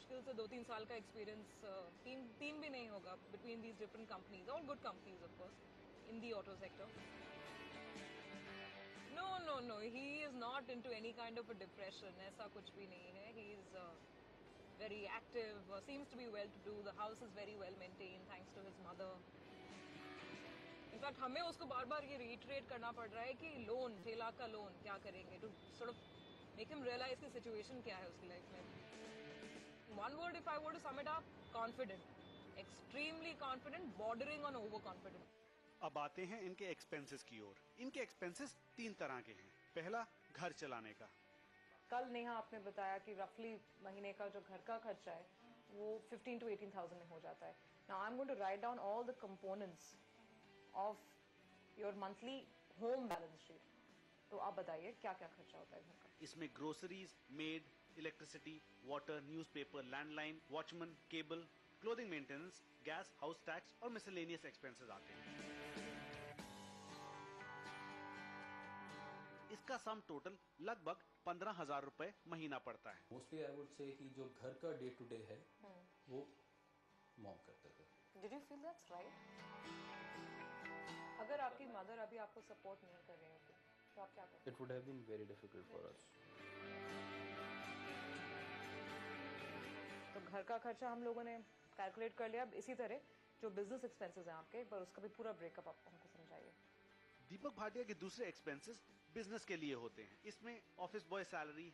मुश्किल से 2-3 साल का एक्सपीरियंस, तीन भी नहीं होगा, between these different companies, all good companies of course in the auto sector. No, he is not into any kind of a depression. ऐसा कुछ भी नहीं है. He is very active, seems to be well to do. The house is very well maintained thanks to his mother. In fact हमें उसको बार बार ये रिटरेट करना पड़ रहा है कि लोन, 6 लाख का लोन क्या करेंगे, to sort of make him realize की सिचुएशन क्या है उसकी लाइफ में. One word if I were to sum it up, confident. Extremely confident, bordering on overconfident. अब आते हैं इनके एक्सपेंसेस की ओर. इनके एक्सपेंसेस 3 तरह के हैं. पहला, घर चलाने का. कल नेहा आपने बताया कि रफली महीने का जो घर का खर्चा है वो 15 to 18,000 में हो जाता है. Now I am going to write down all the components of your monthly home balance sheet. तो आप बताइए क्या क्या खर्चा होता है घर का. इसमें groceries, made, electricity, water, newspaper, landline, watchman, cable, clothing maintenance, gas, house tax और मिसलेनियस एक्सपेंसेस आते हैं. इसका सम टोटल लगभग 15,000 रुपए महीना पड़ता है. मोस्टली आई वुड से कि जो घर का डे टू डे है वो मॉम करते थे. Did you feel that's right? अगर आपकी मदर अभी आपको सपोर्ट नहीं कर रही होती तो आप क्या करते? It would have been very difficult for us. तो घर का खर्चा हम लोगों ने कैलकुलेट कर लिया. अब इसी तरह जो बिजनेस एक्सपेंसेस हैं आपके, पर उसका भी पूरा ब्रेकअप आप हमको समझाइए. दीपक भाटिया के दूसरे एक्सपेंसेस बिजनेस के लिए होते हैं. इसमें office boy salary,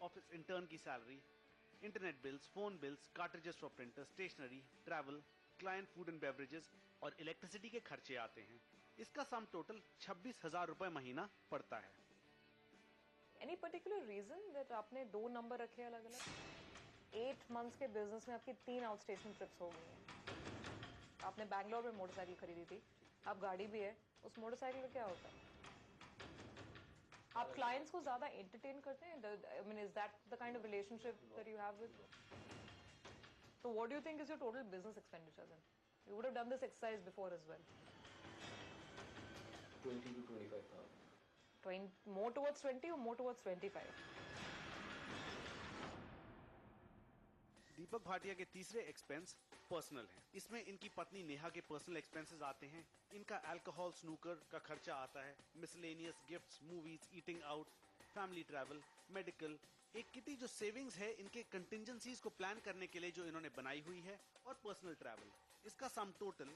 office intern की salary, internet bills, phone bills, cartridges for printer, stationery, travel, client food and beverages और इलेक्ट्रिसिटी के खर्चे आते हैं. इसका सम टोटल 26,000 रुपए महीना पड़ता है. एनी पर्टिकुलर रीजन दैट आपने 2 नंबर रखे अलग अलग? 8 मंथ्स के बिजनेस में आपकी 3 आउटस्टेशन ट्रिप्स हो गई हैं. आपने बैंगलोर में मोटरसाइकिल खरीदी थी, अब गाड़ी भी है. उस मोटरसाइकिल का क्या होता है? आप क्लाइंट्स को ज्यादा एंटरटेन करते हैं? I mean, is that the kind of relationship that you have with? So what do you think is your total business expenditure then? You would have done this exercise before as well. 20 to 25,000. 20, more towards 20 or more towards 25? दीपक भाटिया के तीसरे expense personal हैं. इसमें इनकी पत्नी नेहा के personal expenses आते हैं. इनका अल्कोहल, स्नूकर का खर्चा आता है, miscellaneous gifts, movies, eating out, family travel, medical, एक किटी जो सेविंग्स है इनके कंटिजेंसीज को प्लान करने के लिए जो इन्होंने बनाई हुई है, और पर्सनल ट्रैवल. इसका सम टोटल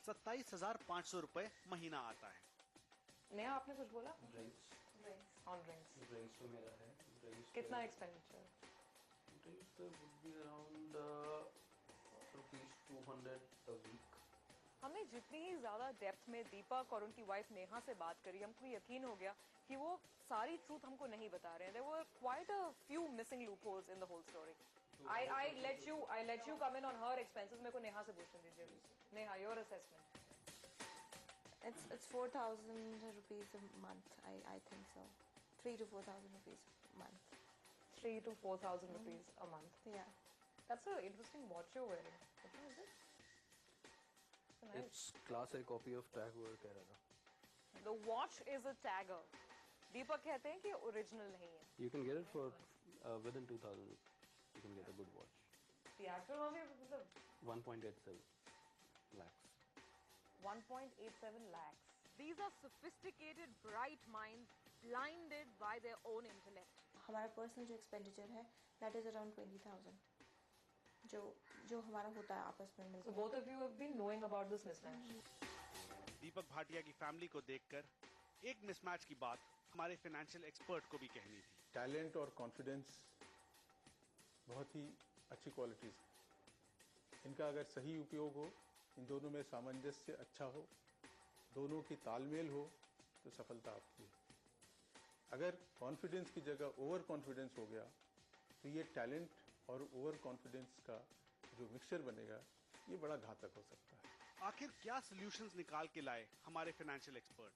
27,500 रुपए महीना आता है. नेहा आपने कुछ बोला? ड्रिंक्स. On drinks. ड्रिंक्स तो मेरा है. ड्रिंक्स कितना एक्सपेंडिचर? ड्रिंक्स तो would be around rupees 200 a week. हमने जितनी ही ज्यादा डेप्थ में दीपक और उनकी वाइफ नेहा से बात करी, हमको यकीन हो गया कि वो सारी ट्रूथ हमको नहीं बता रहे हैं. There were quite a few missing loopholes in the whole story. I let you come in on her expenses. मेरे को नेहा से पूछने दीजिए. Neha, your assessment. It's 4,000 rupees a month. I think so. 3 to 4,000 rupees a month. 3 to 4,000 rupees a month. Yeah. That's an interesting watch you're wearing. What is it? Nice. It's class A copy of Tag Heuer कह रहा था. The watch is a tagger. दीपक कहते हैं कि original नहीं है. You can get it for within 2,000. You can get a good watch. The actual one is 1.87 lakhs. 1.87 lakhs. These are sophisticated, bright minds, blinded by their own intellect. हमारा personal जो expenditure है that is around 20,000. जो हमारा होता है आपस में मिलकर. So both of you have been knowing about this mismatch. दीपक भाटिया की फैमिली को देखकर एक मिसमैच की बात हमारे फाइनेंशियल एक्सपर्ट को भी कहनी थी. टैलेंट और कॉन्फिडेंस बहुत ही अच्छी क्वालिटीज हैं. इनका अगर सही उपयोग हो, इन दोनों में सामंजस्य अच्छा हो, दोनों की तालमेल हो, तो सफलता आपकी है. अगर कॉन्फिडेंस की जगह ओवर कॉन्फिडेंस हो गया तो ये टैलेंट और ओवर कॉन्फिडेंस का जो मिक्सचर बनेगा, ये बड़ा घातक हो सकता है. आखिर क्या सॉल्यूशंस निकाल के लाए हमारे फाइनेंशियल एक्सपर्ट?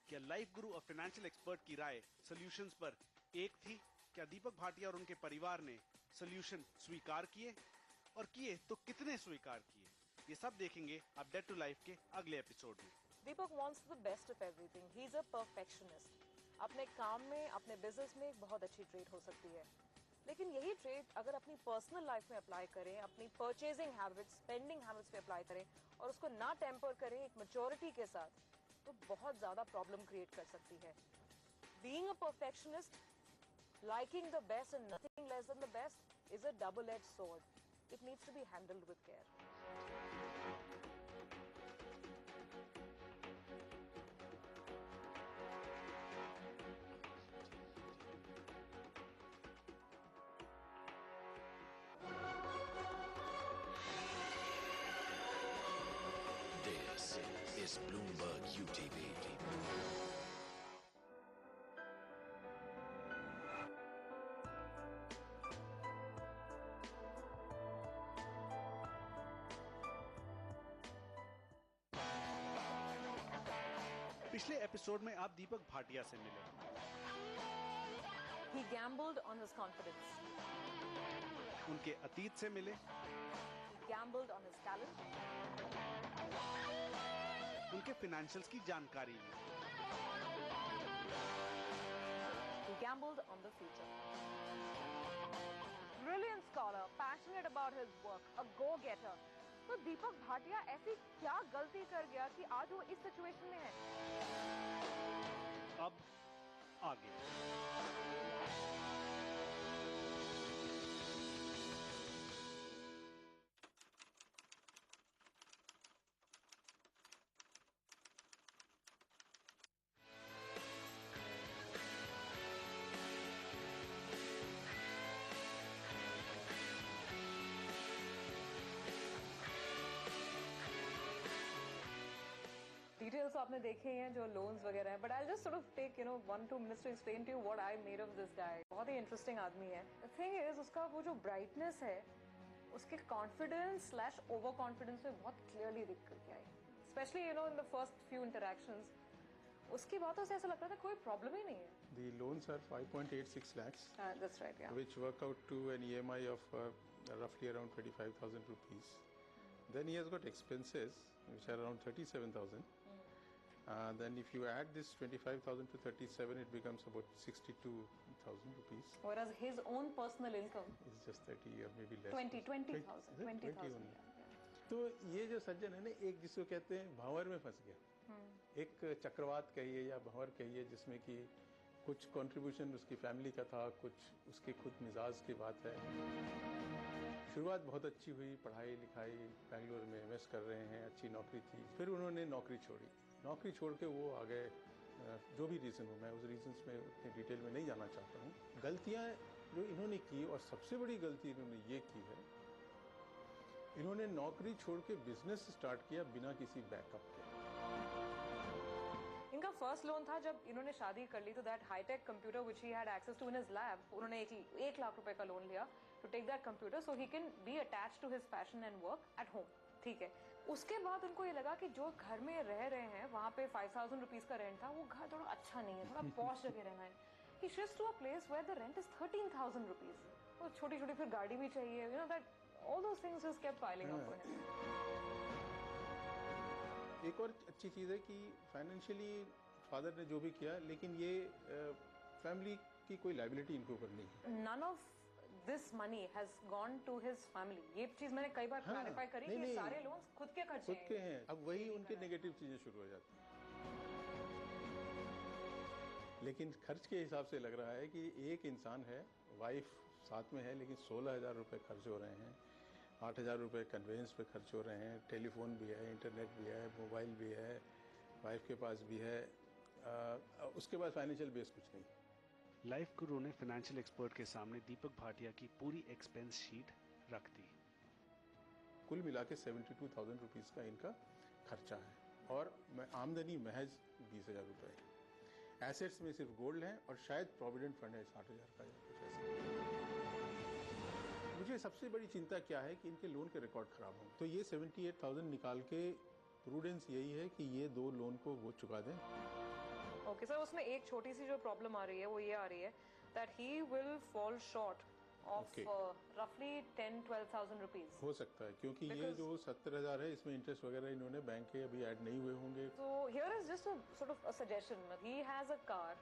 क्या लाइफ गुरु और फाइनेंशियल एक्सपर्ट की राय सॉल्यूशंस पर एक थी? क्या दीपक भाटिया और उनके परिवार ने सॉल्यूशन स्वीकार किए, और किए तो कितने स्वीकार किए? ये सब देखेंगे आप डेट टू लाइफ के अगले एपिसोड में. दीपक wants the best of everything. He's a perfectionist. अपने काम में, अपने बिजनेस में एक बहुत अच्छी ट्रेट हो सकती है. लेकिन यही ट्रेट अगर अपनी पर्सनल लाइफ में अप्लाई करें, अपनी परचेजिंग हैबिट्स, स्पेंडिंग हैबिट्स पे अप्लाई करें और उसको ना टेम्पर करें एक मैच्योरिटी के साथ, तो बहुत ज्यादा प्रॉब्लम क्रिएट कर सकती है. Being a perfectionist, liking the best and nothing less than the best is a double-edged sword. It needs to be handled with care. This is Bloomberg UTV. पिछले एपिसोड में आप दीपक भाटिया से मिले. He gambled on his confidence. उनके अतीत से मिले. He gambled on his talent. उनके फाइनेंशियल्स की जानकारी ली. He gambled on the future. Brilliant scholar, passionate about his work, a go-getter. तो दीपक भाटिया ऐसी क्या गलती कर गया कि आज वो इस सिचुएशन में है? अब आगे. डिटेल्स आपने देखे हैं जो लोन्स वगैरह हैं, but I just sort of take 1-2 minutes to explain to you what I made of this guy. बहुत ही इंटरेस्टिंग आदमी है. The thing is उसका वो जो ब्राइटनेस है, उसके कॉन्फिडेंस / ओवर कॉन्फिडेंस में बहुत क्लियरली दिख करके आई. Specially in the first few interactions उसकी बातों से ऐसा लगता था कोई प्रॉब्लम ही नहीं है. The loans are 5.86 lakhs, That's right, yeah. which work out to an EMI of roughly around 25,000 rupees. Then he has got expenses which are around 37,000. Then if you add this 25,000 to 37, it becomes about 62,000 rupees. Whereas his own personal income It's just 30 or maybe less. 20,000. Is it 20,000. only? Yeah. तो ये जो सज्जन है ना, एक जिसको कहते हैं भंवर में फंस गया. एक चक्रवात कहिए या भंवर कहिए, जिसमें कि कुछ कंट्रीब्यूशन उसकी फैमिली का था, कुछ उसके खुद मिजाज की बात है. शुरुआत बहुत अच्छी हुई, पढ़ाई लिखाई, बेंगलोर में एमएस कर रहे हैं, अच्छी नौकरी थी. फिर उन्होंने नौकरी छोड़ी. नौकरी छोड़ के वो आ गए, जो भी रीज़न हो, मैं उस रीजंस में उतनी डिटेल में नहीं जाना चाहता हूँ. गलतियाँ जो इन्होंने की, और सबसे बड़ी गलती इन्होंने ये की है, इन्होंने नौकरी छोड़ के बिजनेस स्टार्ट किया बिना किसी बैकअप के. इनका फर्स्ट लोन था जब इन्होंने शादी कर ली, तो that hi-tech computer which he had access to in his lab, उन्होंने 1 लाख रुपए का लोन लिया to take that computer so he can be attached to his passion and work at home. ठीक है. उसके बाद उनको ये लगा कि जो घर में रह रहे हैं वहाँ पे 5,000 रुपीज का रेंट था, वो घर थोड़ा अच्छा नहीं है, थोड़ा पॉश जगह रहना है. He shifts to a place where the rent is 13,000 rupees. तो छोटी छोटी फिर गाड़ी भी चाहिए, that all those things just kept piling up for him. एक और अच्छी चीज़ है कि फाइनेंशियली फादर ने जो भी किया, लेकिन ये फैमिली की कोई लाइबिलिटी इनको ऊपर नहीं है. None of this money has gone to his family. ये चीज मैंने कई बार क्लैरिफाई करी कि नहीं, सारे लोन्स खुद के खर्चे खुद के हैं. अब वही उनके नेगेटिव चीज़ें शुरू हो जाती हैं. लेकिन खर्च के हिसाब से लग रहा है कि एक इंसान है, वाइफ साथ में है, लेकिन 16,000 रुपये खर्च हो रहे हैं, 8,000 रुपये कन्वेंस पे खर्च हो रहे हैं, टेलीफोन भी है, इंटरनेट भी है, मोबाइल भी है, वाइफ के पास भी है, उसके बाद फाइनेंशियल बेस कुछ नहीं. लाइफ गुरु ने फाइनेंशियल एक्सपर्ट के सामने दीपक भाटिया की पूरी एक्सपेंस शीट रख दी. कुल मिला के 72,000 रुपीज़ का इनका खर्चा है, और आमदनी महज 20,000 रुपये है. एसेट्स में सिर्फ गोल्ड है और शायद प्रोविडेंट फंड है 60,000 का या कुछ ऐसा. मुझे सबसे बड़ी चिंता क्या है कि इनके लोन के रिकॉर्ड खराब हों. तो ये 78,000 निकाल के प्रूडेंस यही है कि ये 2 लोन को वो चुका दें. ओके सर, उसमें एक छोटी सी जो प्रॉब्लम आ रही है वो ये आ रही है that he will fall short of रफली 10-12,000 रुपीज. हो सकता है, क्योंकि ये जो 70,000 है, इसमें इंटरेस्ट वगैरह इन्होंने बैंक के अभी ऐड नहीं हुए होंगे. So here is just a sort of a suggestion. He has a car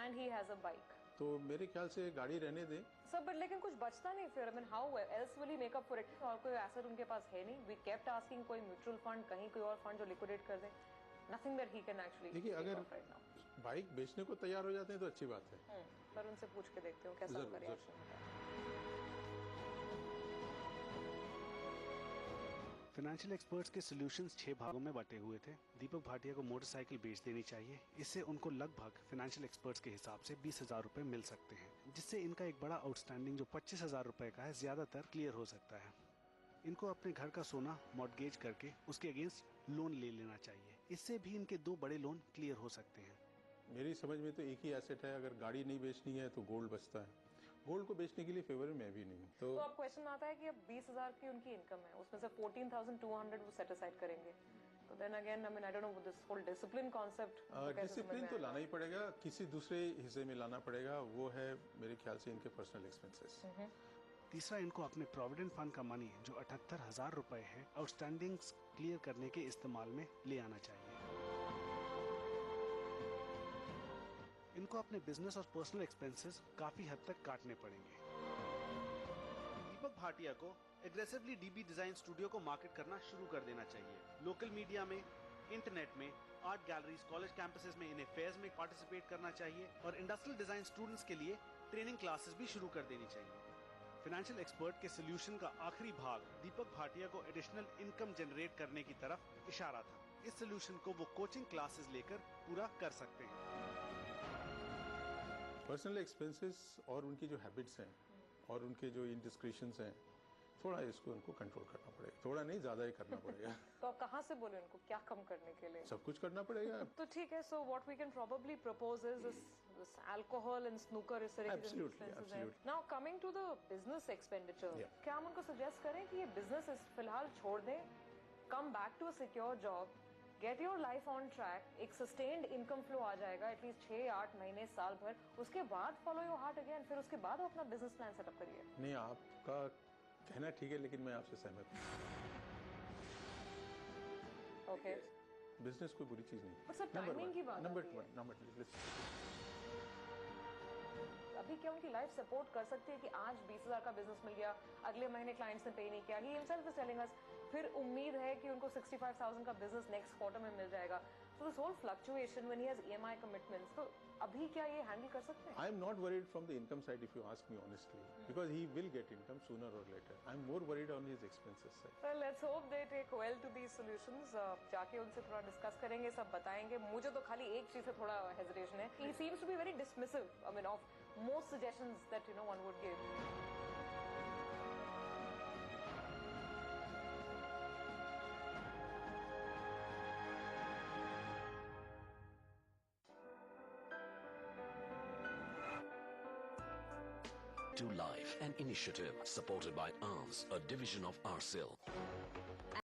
and he has a bike. तो मेरे ख्याल से गाड़ी रहने दें। सब बट लेकिन कुछ बचता नहीं फिर, I mean how else will he make up for it? और कोई एसेट उनके पास है नहीं। वी केप्ट आस्किंग कोई म्यूचुअल फंड, कहीं कोई और फंड जो लिक्विडेट कर दे। Nothing that he can actually. देखिए, अगर बाइक बेचने को तैयार हो जाते हैं तो अच्छी बात है। पर उनसे पूछ के देखते हो कैसा उनका रिएक्शन होता है। फाइनेंशियल एक्सपर्ट्स के सॉल्यूशंस 6 भागों में बटे हुए थे। दीपक भाटिया को मोटरसाइकिल बेच देनी चाहिए। इससे उनको लगभग फाइनेंशियल एक्सपर्ट्स के हिसाब से 20,000 रुपए मिल सकते हैं, जिससे इनका एक बड़ा आउटस्टैंडिंग जो 25,000 रुपए का है ज्यादातर क्लियर हो सकता है। इनको अपने घर का सोना मॉर्टगेज करके उसके अगेंस्ट लोन ले लेना चाहिए। इससे भी इनके 2 बड़े लोन क्लियर हो सकते हैं। मेरी समझ में तो एक ही एसेट है, अगर गाड़ी नहीं बेचनी है तो गोल्ड बचता है। गोल्ड को बेचने के लिए फेवर में मैं भी नहीं हूँ। तो अब क्वेश्चन आता है कि अब 20,000 की उनकी इनकम है, उसमें से 14,200 वो सेट असाइड करेंगे। तो then again I mean I don't know this whole discipline concept. Discipline तो लाना ही पड़ेगा, किसी दूसरे हिस्से में लाना पड़ेगा, वो है मेरे ख्याल से इनके पर्सनल एक्सपेंसेस। तीसरा, इनको अपने प्रोविडेंट फंड का मनी जो 78,000 रुपए है आउटस्टैंडिंग्स क्लियर करने के इस्तेमाल में ले आना चाहिए। इनको अपने बिजनेस और पर्सनल एक्सपेंसेस काफी हद तक काटने पड़ेंगे। दीपक भाटिया को एग्रेसिवली डीबी डिजाइन स्टूडियो को मार्केट करना शुरू कर देना चाहिए। लोकल मीडिया में, इंटरनेट में, आर्ट गैलरीज, कॉलेज कैंपसेस में इन फेयर्स में पार्टिसिपेट करना चाहिए और इंडस्ट्रियल डिजाइन स्टूडेंट्स के लिए ट्रेनिंग क्लासेस भी शुरू कर देनी चाहिए। फाइनेंशियल एक्सपर्ट के सोल्यूशन का आखिरी भाग दीपक भाटिया को एडिशनल इनकम जनरेट करने की तरफ इशारा था। इस सोल्यूशन को वो कोचिंग क्लासेस लेकर पूरा कर सकते हैं। पर्सनल एक्सपेंसेस और उनकी जो हैबिट्स हैं और उनके जो इंडिस्क्रिशंस हैं, थोड़ा इसको उनको कंट्रोल करना पड़ेगा। थोड़ा नहीं, ज्यादा ही करना पड़ेगा। तो आप कहाँ से बोले उनको क्या कम करने के लिए? सब कुछ करना पड़ेगा। तो ठीक है, so what we can probably propose is this alcohol and snooker इस तरह की जो expenses हैं। Now coming to the business expenditure, क्या हम उनको suggest करें कि ये business फिलहाल छोड़ दें, come back to a secure job, get your life on track, एक sustained income flow आ जाएगा एटलीस्ट 6-8 महीने साल भर, उसके बाद follow your heart again, फिर उसके बाद अपना business plan setup करिए। नहीं, आपका कहना ठीक है, लेकिन मैं आपसे सहमत हूँ। Okay. बिजनेस कोई बुरी चीज नहीं। But sir, timing की बात आती है। नंबर अभी क्या उनकी लाइफ सपोर्ट कर सकती है कि आज 20,000 का बिजनेस मिल गया, अगले महीने क्लाइंट्स ने पे नहीं किया, he himself is telling us, फिर उम्मीद है कि उनको 65,000 का बिजनेस नेक्स्ट क्वार्टर में मिल जाएगा। So this whole fluctuation when he has EMI commitments, तो अभी क्या ये हैंडल कर सकते हैं? I am not worried from the income side, if you ask me honestly, because he will get income sooner or later. I am more worried on his expenses side. Well, let's hope they take well to these solutions. जाके उनसे थोड़ा discuss करेंगे, सब बताएंगे। मुझे तो खाली एक चीज से थोड़ा हेजिटेशन है। He seems to be very dismissive, I mean, of most suggestions that one would give. To Life, an initiative supported by ARMS, a division of ARCIL.